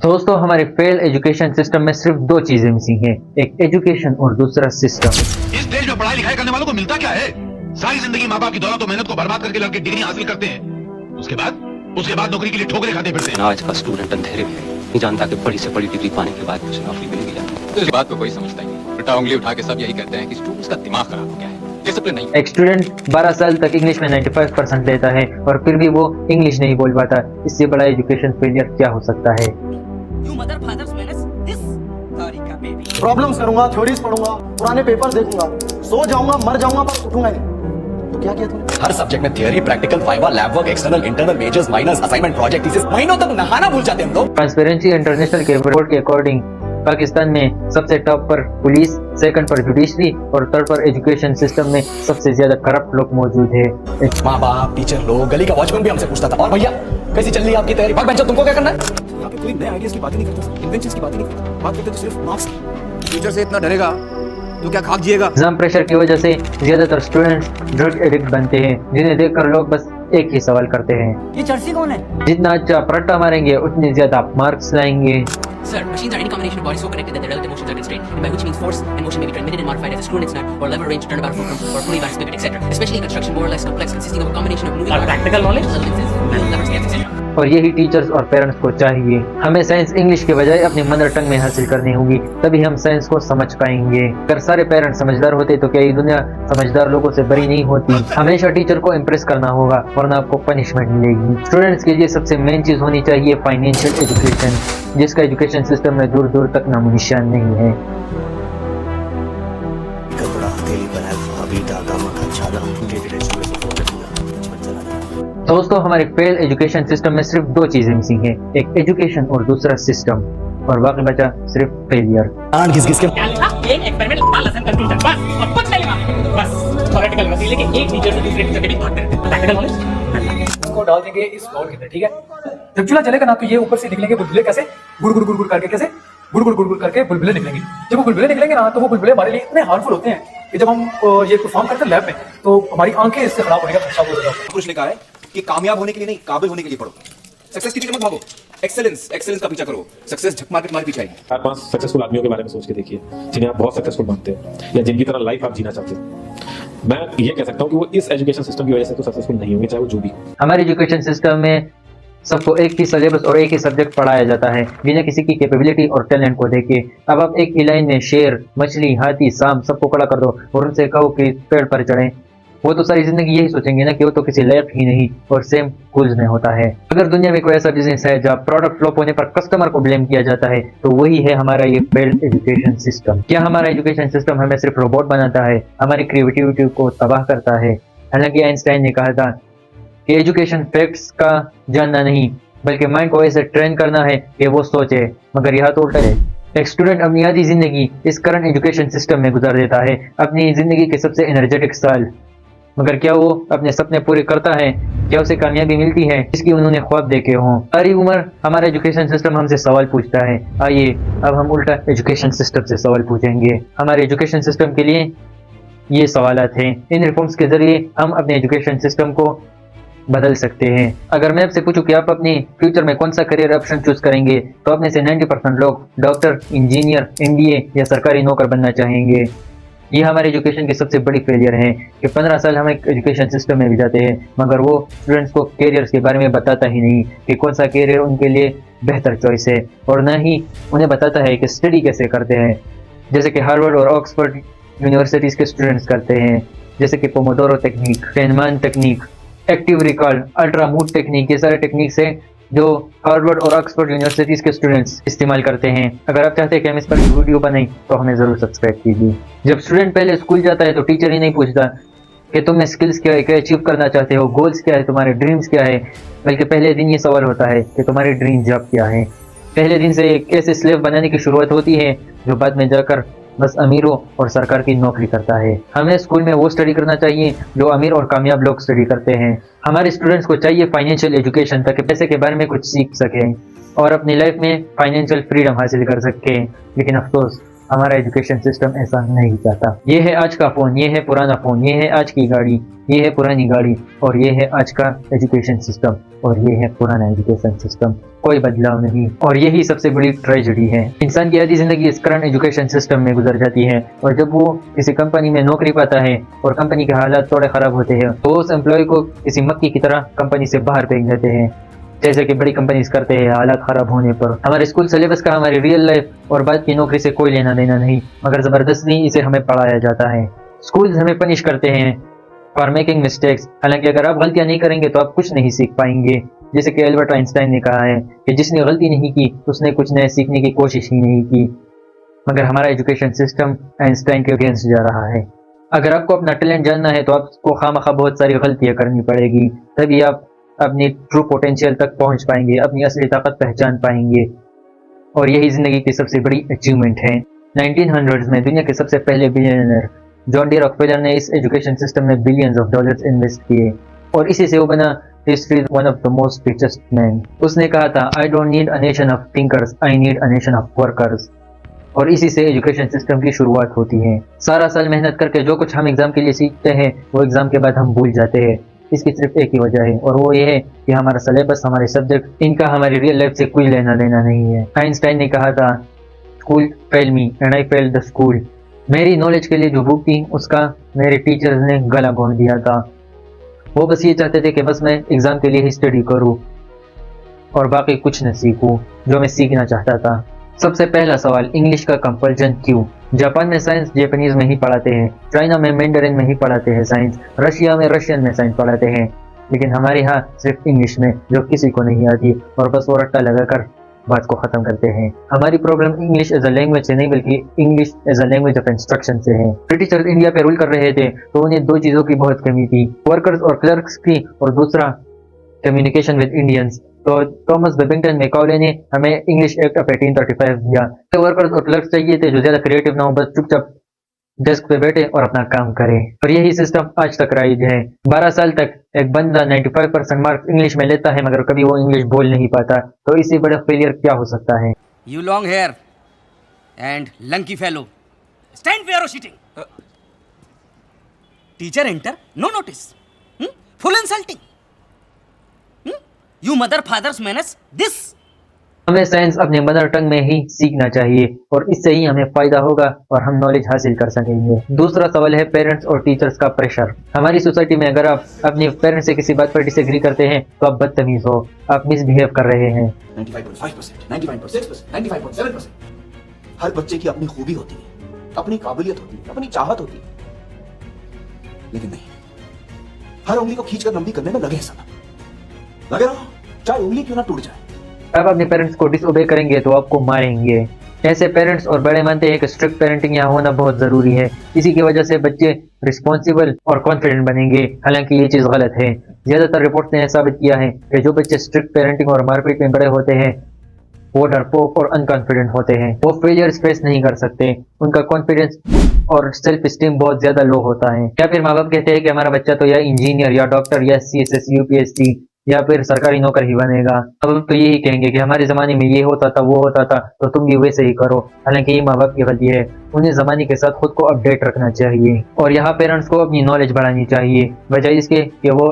दोस्तों हमारे fail education system में सिर्फ दो चीजें मिसिंग हैं, एक एजुकेशन और दूसरा सिस्टम। इस देश में पढ़ाई लिखाई करने वालों को मिलता क्या है? सारी जिंदगी माँ बाप की दौलत और मेहनत को बर्बाद करके लड़के डिग्री हासिल करते हैं। उसके बाद नौकरी के लिए ठोकरे खाते फिरते हैं। आज का स्टूडेंट अंधेरे में नहीं जानता कि बड़ी से बड़ी डिग्री पाने के बाद उसे नौकरी मिलेगी जाती है। इस बात को कोई समझता ही नहीं। उल्टा उंगली उठा के सब यही कहते हैं कि स्टूडेंट्स का दिमाग खराब हो गया है, डिसिप्लिन नहीं। एक स्टूडेंट 12 साल तक इंग्लिश में 95% लेता है और फिर भी वो इंग्लिश नहीं बोल पाता। इससे बड़ा एजुकेशन फेलियर क्या हो सकता है? प्रॉब्लम्स करूंगा, थ्योरीज पढ़ूंगा, पुराने पेपर देखूंगा, सो जाऊंगा, मर जाऊंगा, पर उठूंगा नहीं। तो क्या किया तूने? हर सब्जेक्ट में theory, practical, viva, lab work, external, internal, majors, minors, assignment, project, thesis, महीनों तक नहाना भूल जाते हैं हम लोग। ट्रांसपेरेंसी इंटरनेशनल के रिपोर्ट के अकॉर्डिंग पाकिस्तान में सबसे टॉप पर पुलिस, सेकंड पर जुडिशरी और थर्ड पर एजुकेशन सिस्टम में सबसे ज्यादा करप्ट लोग मौजूद है। माँ बाप, टीचर लोग, गली का वॉचमैन भी हमसे पूछता था, और भैया कैसी चल रही है आपकी तैयारी? भाग बेंचो, तुमको क्या करना है? यहाँ पे कोई नए आइडियाज की बात नहीं करता, इन्वेंशंस की बात नहीं करता, बात करते तो सिर्फ मार्क्स की। टीचर से इतना डरेगा तो क्या खाक जिएगा? एग्जाम प्रेशर की वजह से ज्यादातर स्टूडेंट्स ड्रग एडिक्ट बनते हैं, जिन्हें देखकर लोग बस एक ही सवाल करते हैं, ये चर्सी कौन है? जितना अच्छा पलटा मारेंगे उतने ज्यादा मार्क्स लाएंगे। Sir, machines are any combination of bodies so connected that their relative motions are constrained, and by which means force and motion may be transmitted and modified as a screw in its nut or lever arranged turnabout fulcrum or pulley bar pivot, etc. Especially in construction, more or less complex, consisting of a combination of moving practical knowledge, levers, scans, etc. और यही teachers और parents को चाहिए। हमें science English के बजाय अपनी mother tongue में हासिल करनी होगी, तभी हम साइंस को समझ पाएंगे। अगर सारे पेरेंट्स समझदार होते तो क्या ये दुनिया समझदार लोगों से बड़ी नहीं होती? हमेशा टीचर को इम्प्रेस करना होगा, वरना आपको पनिशमेंट मिलेगी। स्टूडेंट्स के लिए सबसे मेन चीज होनी चाहिए फाइनेंशियल एजुकेशन, जिसका एजुकेशन सिस्टम में दूर दूर तक नामो निशान नहीं है। दोस्तों हमारे फेल एजुकेशन सिस्टम में सिर्फ दो चीजें मिसिंग हैं, एक एजुकेशन और दूसरा सिस्टम, और बाकी बचा सिर्फ फेलियर। घिस घिस के एक एक्सपेरिमेंट लेसन कंक्लूजन बस, और कुछ नहीं मांगे, बस थ्योरेटिकल वसीले के एक टीचर से दूसरे टीचर के बीच भागते रहते हैं। प्रैक्टिकल नॉलेज इसको डाल देंगे इस बाउल के अंदर, ठीक है? जब चूल्हा चलेगा ना तो ये ऊपर से निकलेंगे बुलबुले, कैसे? गुड़ गुड़ गुड़ गुड़ करके, कैसे? गुड़ गुड़ गुड़ गुड़ करके बुलबुले निकलेंगे। जब वो बुलबुले निकलेंगे ना तो वो बुलबुले हमारे लिए इतने हार्मफुल होते हैं कि जब हम ये परफॉर्म करते हैं लैब में तो हमारी आंखें इससे खराब होने का खतरा हो जाता है। कुछ लिखा है कि कामयाब होने के लिए नहीं, काबिल होने के लिए पढ़ो। सक्सेस के पीछे मत भागो, एक्सेलेंस का पीछा करो। सक्सेस झक मार के तुम्हारे पीछे आएगी। 4-5 सक्सेसफुल आदमियों के बारे में सोच के देखिए, जिन्हें आप बहुत सक्सेसफुल मानते हैं या जिनकी तरह लाइफ आप जीना चाहते हैं। मैं ये कह सकता हूँ कि वो इस एजुकेशन सिस्टम की वजह से तो सक्सेसफुल नहीं होंगे, चाहे वो जो भी। हमारे एजुकेशन सिस्टम में सबको एक ही सिलेबस और एक ही सब्जेक्ट पढ़ाया जाता है, बिना किसी की कैपेबिलिटी और टैलेंट को देखे। अब आप एक ही लाइन में शेर, मछली, हाथी, सांप सबको खड़ा कर दो और उनसे कहो कि पेड़ पर चढ़ें, वो तो सारी जिंदगी यही सोचेंगे ना कि वो तो किसी लायक ही नहीं। और सेम स्कूल्स में होता है। अगर दुनिया में कोई ऐसा बिजनेस है जहाँ प्रोडक्ट फ्लॉप होने पर कस्टमर को ब्लेम किया जाता है तो वही है हमारा ये फेल्ड एजुकेशन सिस्टम। क्या हमारा एजुकेशन सिस्टम हमें सिर्फ रोबोट बनाता है, हमारी क्रिएटिविटी को तबाह करता है? हालांकि आइंस्टाइन ने कहा था कि एजुकेशन फैक्ट्स का जानना नहीं बल्कि माइंड को ऐसे ट्रेन करना है कि वो सोचे, मगर यह तो उल्टा है। एक स्टूडेंट अपनी आधी जिंदगी इस करंट एजुकेशन सिस्टम में गुजार देता है, अपनी जिंदगी के सबसे एनर्जेटिक साल, मगर क्या वो अपने सपने पूरे करता है? क्या उसे कामयाबी मिलती है जिसकी उन्होंने ख्वाब देखे हों? सारी उम्र हमारा एजुकेशन सिस्टम हमसे सवाल पूछता है। आइए अब हम उल्टा एजुकेशन सिस्टम से सवाल पूछेंगे। हमारे एजुकेशन सिस्टम के लिए ये सवालात हैं। इन रिफॉर्म्स के जरिए हम अपने एजुकेशन सिस्टम को बदल सकते हैं। अगर मैं आपसे पूछूं कि आप अपने फ्यूचर में कौन सा करियर ऑप्शन चूज करेंगे तो अपने से 90% लोग डॉक्टर, इंजीनियर, MBA या सरकारी नौकर बनना चाहेंगे। ये हमारे एजुकेशन की सबसे बड़ी फेलियर है कि 15 साल हम एक एजुकेशन सिस्टम में बिताते हैं मगर वो स्टूडेंट्स को कैरियर्स के बारे में बताता ही नहीं कि कौन सा कैरियर उनके लिए बेहतर चॉइस है, और न ही उन्हें बताता है कि स्टडी कैसे करते हैं, जैसे कि हार्वर्ड और ऑक्सफोर्ड यूनिवर्सिटीज़ के स्टूडेंट्स करते हैं, जैसे कि Pomodoro technique, Feynman technique, active recall, ultra mood technique. ये सारे टेक्निक्स हैं जो हार्वर्ड और ऑक्सफोर्ड यूनिवर्सिटीज के स्टूडेंट्स इस्तेमाल करते हैं। अगर आप चाहते हैं कि हम इस पर वीडियो बनाएं तो हमें जरूर सब्सक्राइब कीजिए। जब स्टूडेंट पहले स्कूल जाता है तो टीचर ही नहीं पूछता कि तुम्हें स्किल्स क्या है, क्या अचीव करना चाहते हो, गोल्स क्या है, तुम्हारे ड्रीम्स क्या है, बल्कि पहले दिन ये सवाल होता है कि तुम्हारी ड्रीम जॉब क्या है। पहले दिन से एक ऐसे स्लेव बनाने की शुरुआत होती है जो बाद में जाकर बस अमीरों और सरकार की नौकरी करता है। हमें स्कूल में वो स्टडी करना चाहिए जो अमीर और कामयाब लोग स्टडी करते हैं। हमारे स्टूडेंट्स को चाहिए फाइनेंशियल एजुकेशन ताकि पैसे के बारे में कुछ सीख सकें और अपनी लाइफ में फाइनेंशियल फ्रीडम हासिल कर सकें। लेकिन अफसोस हमारा एजुकेशन सिस्टम ऐसा नहीं चाहता। ये है आज का फोन, ये है पुराना फोन, ये है आज की गाड़ी, ये है पुरानी गाड़ी, और ये है आज का एजुकेशन सिस्टम, और ये है पुराना एजुकेशन सिस्टम। कोई बदलाव नहीं, और यही सबसे बड़ी ट्रेजेडी है। इंसान की आधी जिंदगी इस करंट एजुकेशन सिस्टम में गुजर जाती है, और जब वो किसी कंपनी में नौकरी पाता है और कंपनी के हालात थोड़े खराब होते हैं तो उस एम्प्लॉय को किसी मक्खी की तरह कंपनी से बाहर फेंक देते हैं, जैसे कि बड़ी कंपनीज करते हैं हालात खराब होने पर। हमारे स्कूल सिलेबस का हमारी रियल लाइफ और बाद की नौकरी से कोई लेना देना नहीं, मगर जबरदस्ती इसे हमें पढ़ाया जाता है। स्कूल हमें पनिश करते हैं फॉर मेकिंग मिस्टेक्स, हालांकि अगर आप गलतियां नहीं करेंगे तो आप कुछ नहीं सीख पाएंगे। जैसे कि एल्बर्ट आइंस्टाइन ने कहा है कि जिसने गलती नहीं की उसने कुछ नया सीखने की कोशिश ही नहीं की। मगर हमारा एजुकेशन सिस्टम आइंस्टाइन के अगेंस्ट जा रहा है। अगर आपको अपना टैलेंट जानना है तो आपको खामखा बहुत सारी गलतियां करनी पड़ेगी, तभी आप अपनी ट्रू पोटेंशियल तक पहुंच पाएंगे, अपनी असली ताकत पहचान पाएंगे, और यही जिंदगी की सबसे बड़ी अचीवमेंट है। 1900s में दुनिया के सबसे पहले बिलियनर जॉन डी रॉकफेलर ने इस एजुकेशन सिस्टम में बिलियंस ऑफ डॉलर्स इन्वेस्ट किए, और इसी से वो बना history one of the most richest man. उसने कहा था, I don't need a nation of thinkers, I need a nation of workers. और इसी से एजुकेशन सिस्टम की शुरुआत होती है। सारा साल मेहनत करके जो कुछ हम एग्जाम के लिए सीखते हैं वो एग्जाम के बाद हम भूल जाते हैं। इसकी सिर्फ एक ही वजह है, और वो ये है कि हमारा सिलेबस, हमारे सब्जेक्ट, इनका हमारी रियल लाइफ से कोई लेना देना नहीं है। आइंस्टाइन ने कहा था, school fail me and I fail the school. मेरी नॉलेज के लिए जो बुक थी उसका मेरे टीचर्स ने गला घोंट दिया था। वो बस ये चाहते थे कि बस मैं एग्जाम के लिए ही स्टडी करूं और बाकी कुछ न सीखूं जो मैं सीखना चाहता था। सबसे पहला सवाल, इंग्लिश का कंपल्शन क्यों? जापान में साइंस जापानीज में ही पढ़ाते हैं, चाइना में मैंडरिन में ही पढ़ाते हैं साइंस, रशिया में रशियन में साइंस पढ़ाते हैं, लेकिन हमारे यहाँ सिर्फ इंग्लिश में, जो किसी को नहीं आती, और बस वो रट्टा लगाकर बात को खत्म करते हैं। हमारी problem English as a language से नहीं बल्कि English as a language of instruction से है। ब्रिटिशर्स इंडिया पे रूल कर रहे थे तो उन्हें दो चीजों की बहुत कमी थी, वर्कर्स और क्लर्क्स की, और दूसरा कम्युनिकेशन विद इंडियंस। तो थॉमस बेबिंगटन मैकॉले ने हमें इंग्लिश एक्ट ऑफ 1835 दिया। तो वर्कर्स और क्लर्क्स चाहिए थे जो ज्यादा क्रिएटिव ना हो, बस चुपचाप डेस्क पे बैठे और अपना काम करे, और यही सिस्टम आज तक राइज है। 12 साल तक एक बंदा 95% मार्क्स इंग्लिश में लेता है मगर कभी वो इंग्लिश बोल नहीं पाता, तो इससे बड़ा फेलियर क्या हो सकता है? You long hair and lanky fellow, stand where you're sitting. Teacher enter, no notice. Full insulting. You mother father's manners, this. हमें साइंस अपने मदर टंग में ही सीखना चाहिए, और इससे ही हमें फायदा होगा और हम नॉलेज हासिल कर सकेंगे। दूसरा सवाल है पेरेंट्स और टीचर्स का प्रेशर। हमारी सोसाइटी में अगर आप अपने पेरेंट्स से किसी बात पर डिसएग्री करते हैं तो आप बदतमीज हो, आप मिसबिहेव कर रहे हैं। 95.5%, 95.6%, 95.7%। हर बच्चे की अपनी खूबी होती है, अपनी काबिलियत होती है, अपनी चाहत होती है, लेकिन नहीं, हर उंगली को खींचकर लंबी करने में लगे हैं सनम। लगे रहो, चाहे उंगली क्यों ना टूट जाए। आप अपने पेरेंट्स को डिसओबे करेंगे तो आपको मारेंगे। ऐसे पेरेंट्स और बड़े मानते हैं कि स्ट्रिक्ट पेरेंटिंग यहाँ होना बहुत जरूरी है, इसी की वजह से बच्चे रिस्पॉन्सिबल और कॉन्फिडेंट बनेंगे, हालांकि ये चीज गलत है। ज्यादातर रिपोर्ट्स ने साबित किया है कि जो बच्चे स्ट्रिक्ट पेरेंटिंग और मारपीट में बड़े होते हैं वो डरपोक और अनकॉन्फिडेंट होते हैं, वो फेलियर्स फेस नहीं कर सकते, उनका कॉन्फिडेंस और सेल्फ स्टीम बहुत ज्यादा लो होता है। या फिर माँ बाप कहते हैं कि हमारा बच्चा तो या इंजीनियर या डॉक्टर या CSS UPSC या फिर सरकारी नौकर ही बनेगा। अब तो यही कहेंगे कि हमारे जमाने में ये होता था, वो होता था, तो तुम भी वैसे ही करो, हालांकि ये माँ बाप की गलती है। उन्हें जमाने के साथ खुद को अपडेट रखना चाहिए, और यहाँ पेरेंट्स को अपनी नॉलेज बढ़ानी चाहिए बजाय इसके कि वो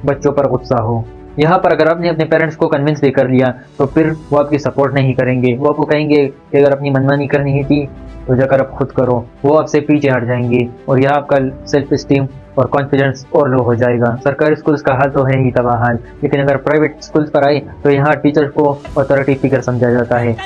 बच्चों पर गुस्सा हो। यहाँ पर अगर आपने अपने पेरेंट्स को कन्विंस भी कर लिया तो फिर वो आपकी सपोर्ट नहीं करेंगे, वो आपको कहेंगे कि अगर अपनी मनमानी करनी ही थी तो जाकर आप खुद करो, वो आपसे पीछे हट जाएंगे, और यहाँ आपका सेल्फ स्टीम और कॉन्फिडेंस और लो हो जाएगा। सरकारी स्कूल्स का हाल तो है ही तबाह हाल, लेकिन अगर प्राइवेट स्कूल्स पर आए तो यहाँ टीचर्स को अथॉरिटी फिगर समझा जाता है।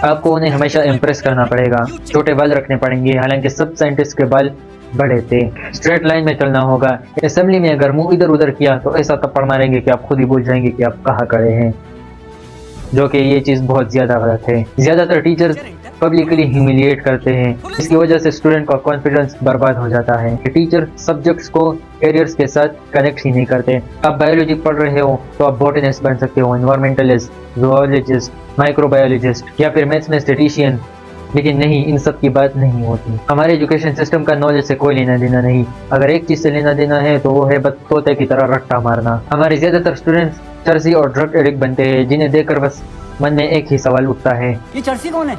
आपको उन्हें हमेशा इम्प्रेस करना पड़ेगा, छोटे बाल रखने पड़ेंगे, हालांकि सब साइंटिस्ट के बाल बड़े थे। स्ट्रेट लाइन में चलना होगा। असेंबली में अगर मुंह इधर उधर किया तो ऐसा थप्पड़ मारेंगे कि आप खुद ही भूल जाएंगे कि आप कहाँ खड़े हैं, जो कि ये चीज बहुत ज्यादा गलत है। ज्यादातर टीचर्स पब्लिकली ह्यूमिलिएट करते हैं, इसकी वजह से स्टूडेंट का कॉन्फिडेंस बर्बाद हो जाता है। टीचर सब्जेक्ट्स को कैरियर्स के साथ कनेक्ट ही नहीं करते। आप बायोलॉजी पढ़ रहे हो तो आप बॉटनिस्ट बन सकते हो, एनवायरमेंटलिस्ट, जूलॉजिस्ट, माइक्रोबायोलॉजिस्ट या फिर मैथ्स में स्टैटिशियन, लेकिन नहीं, इन सब की बात नहीं होती। हमारे एजुकेशन सिस्टम का नॉलेज से कोई लेना देना नहीं। अगर एक चीज से लेना देना है तो वो है बस तोते की तरह रट्टा मारना। हमारे ज्यादातर स्टूडेंट्स चर्सी और ड्रग एडिक्ट बनते हैं, जिन्हें देखकर बस मन में एक ही सवाल उठता है, ये चर्सी कौन है?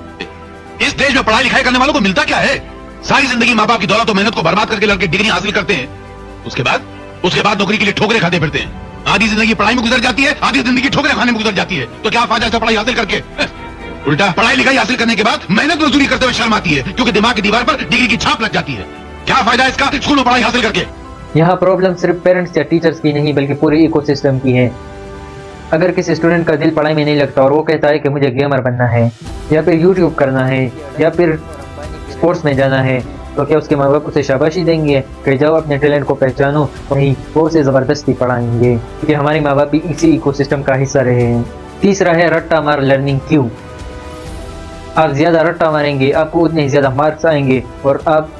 इस देश में पढ़ाई लिखाई करने वालों को मिलता क्या है? सारी जिंदगी माँ बाप की दौलत और मेहनत को बर्बाद करके लड़के डिग्री हासिल करते हैं। उसके बाद नौकरी के लिए ठोकरें खाते फिरते हैं। आधी जिंदगी पढ़ाई में गुजर जाती है, आधी जिंदगी ठोकरें खाने में गुजर जाती है। तो क्या फायदा है पढ़ाई हासिल करके? उल्टा पढ़ाई लिखाई हासिल करने के बाद मेहनत मजदूरी करते हुए शर्म आती है, क्योंकि दिमाग की दीवार पर डिग्री की छाप लग जाती है। क्या फायदा है इसका स्कूल में पढ़ाई हासिल करके? यहाँ प्रॉब्लम सिर्फ पेरेंट्स या टीचर्स की नहीं बल्कि पूरे इकोसिस्टम की है। अगर किसी स्टूडेंट का दिल पढ़ाई में नहीं लगता और वो कहता है कि मुझे गेमर बनना है या फिर यूट्यूब करना है या फिर स्पोर्ट्स में जाना है, तो क्या उसके माँ बाप उसे शाबाशी देंगे कि जाओ अपने टैलेंट को पहचानो? नहीं, वो उसे ज़बरदस्ती पढ़ाएंगे, क्योंकि हमारे माँ बाप भी इसी इकोसिस्टम का हिस्सा रहे हैं। तीसरा है रट्टा मार लर्निंग क्यों। आप ज़्यादा रट्टा मारेंगे, आपको उतने ही ज़्यादा मार्क्स आएंगे और आप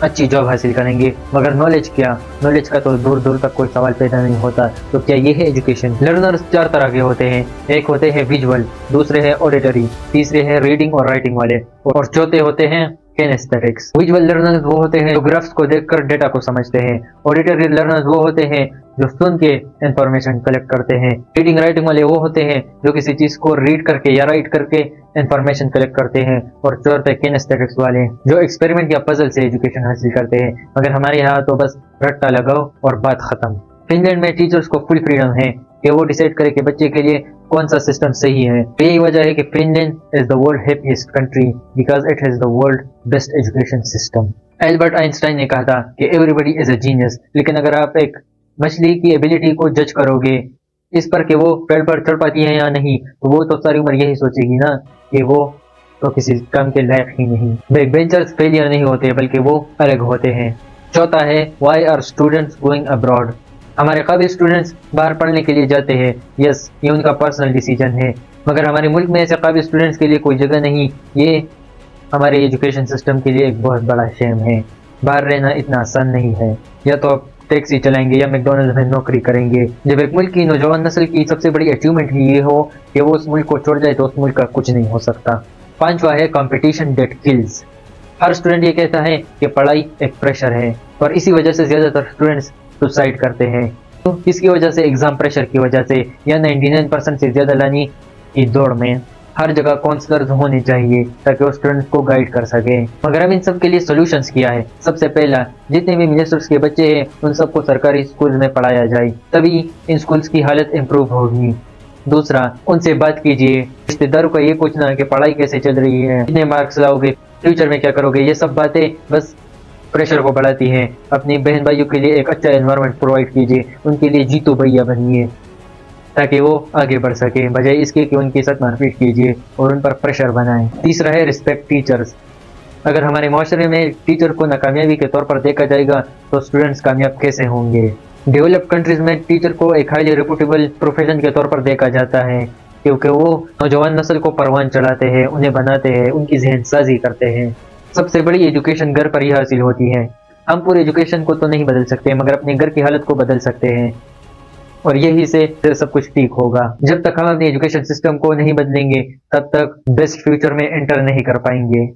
अच्छी जॉब हासिल करेंगे, मगर नॉलेज क्या? नॉलेज का तो दूर दूर तक कोई सवाल पैदा नहीं होता। तो क्या ये है एजुकेशन? लर्नर्स 4 तरह के होते हैं। एक होते हैं विजुअल, दूसरे हैं ऑडिटरी, तीसरे हैं रीडिंग और राइटिंग वाले, और चौथे होते हैं किनेस्थेटिक्स। विजुअल लर्नर्स वो होते हैं जो ग्राफ्स को देखकर डेटा को समझते हैं। ऑडिटरी लर्नर्स वो होते हैं जो सुन के इंफॉर्मेशन कलेक्ट करते हैं। रीडिंग राइटिंग वाले वो होते हैं जो किसी चीज को रीड करके या राइट करके इंफॉर्मेशन कलेक्ट करते हैं। और चौथे किनेस्थेटिक्स वाले जो एक्सपेरिमेंट या पजल से एजुकेशन हासिल करते हैं। मगर हमारे यहाँ तो बस रट्टा लगाओ और बात खत्म। फिनलैंड में टीचर्स को फुल फ्रीडम है कि वो डिसाइड करे कि बच्चे के लिए कौन सा सिस्टम सही है। यही वजह है कि Finland is the world happiest country because it has the world best education system. Albert Einstein ने कहा था कि एवरीबॉडी इज अ जीनियस, लेकिन अगर आप एक मछली की एबिलिटी को जज करोगे इस पर कि वो पेड़ पर चढ़ पाती है या नहीं, तो वो तो सारी उम्र यही सोचेगी ना कि वो तो किसी काम के लायक ही नहीं। बैक बेंचर्स फेलियर नहीं होते बल्कि वो अलग होते हैं। चौथा है why are students going abroad. हमारे काबिल स्टूडेंट्स बाहर पढ़ने के लिए जाते हैं, यस ये उनका पर्सनल डिसीजन है, मगर हमारे मुल्क में ऐसे काबिल स्टूडेंट्स के लिए कोई जगह नहीं। ये हमारे एजुकेशन सिस्टम के लिए एक बहुत बड़ा शेम है। बाहर रहना इतना आसान नहीं है, या तो आप टैक्सी चलाएंगे या मैकडॉनल्ड्स में नौकरी करेंगे। जब एक मुल्क की नौजवान नस्ल की सबसे बड़ी अचीवमेंट ही ये हो कि वो उस मुल्क को छोड़ जाए, तो उस मुल्क का कुछ नहीं हो सकता। पांचवा है कंपटीशन डेट किल्स। हर स्टूडेंट ये कहता है कि पढ़ाई एक प्रेशर है, और इसी वजह से ज्यादातर स्टूडेंट्स सुसाइड करते हैं। तो किसकी वजह से? एग्जाम प्रेशर की वजह से, या 99% से ज्यादा लाने की दौड़ में। हर जगह काउंसलर्स होने चाहिए ताकि वो स्टूडेंट्स को गाइड कर सके। मगर हम इन सब के लिए सॉल्यूशंस किया है। सबसे पहला, जितने भी मिनिस्टर्स के बच्चे हैं उन सबको सरकारी स्कूल में पढ़ाया जाए, तभी इन स्कूल्स की हालत इम्प्रूव होगी। दूसरा, उनसे बात कीजिए। रिश्तेदारों का ये पूछना कि पढ़ाई कैसे चल रही है, कितने मार्क्स लाओगे, फ्यूचर में क्या करोगे, ये सब बातें बस प्रेशर को बढ़ाती हैं। अपनी बहन भाइयों के लिए एक अच्छा एनवायरनमेंट प्रोवाइड कीजिए, उनके लिए जीतो भैया बनिए ताकि वो आगे बढ़ सके, बजाय इसके कि उनके साथ मारपीट कीजिए और उन पर प्रेशर बनाएं। तीसरा है रिस्पेक्ट टीचर्स। अगर हमारे माशरे में टीचर को नाकामयाबी के तौर पर देखा जाएगा तो स्टूडेंट्स कामयाब कैसे होंगे? डेवलप्ड कंट्रीज में टीचर को एक हाईली रेपुटेबल प्रोफेशन के तौर पर देखा जाता है, क्योंकि वो नौजवान नस्ल को परवान चढ़ाते हैं, उन्हें बनाते हैं, उनकी जहन साजी करते हैं। सबसे बड़ी एजुकेशन घर पर ही हासिल होती है। हम पूरे एजुकेशन को तो नहीं बदल सकते, मगर अपने घर की हालत को बदल सकते हैं, और यही से सब कुछ ठीक होगा। जब तक हम अपने एजुकेशन सिस्टम को नहीं बदलेंगे तब तक बेस्ट फ्यूचर में एंटर नहीं कर पाएंगे।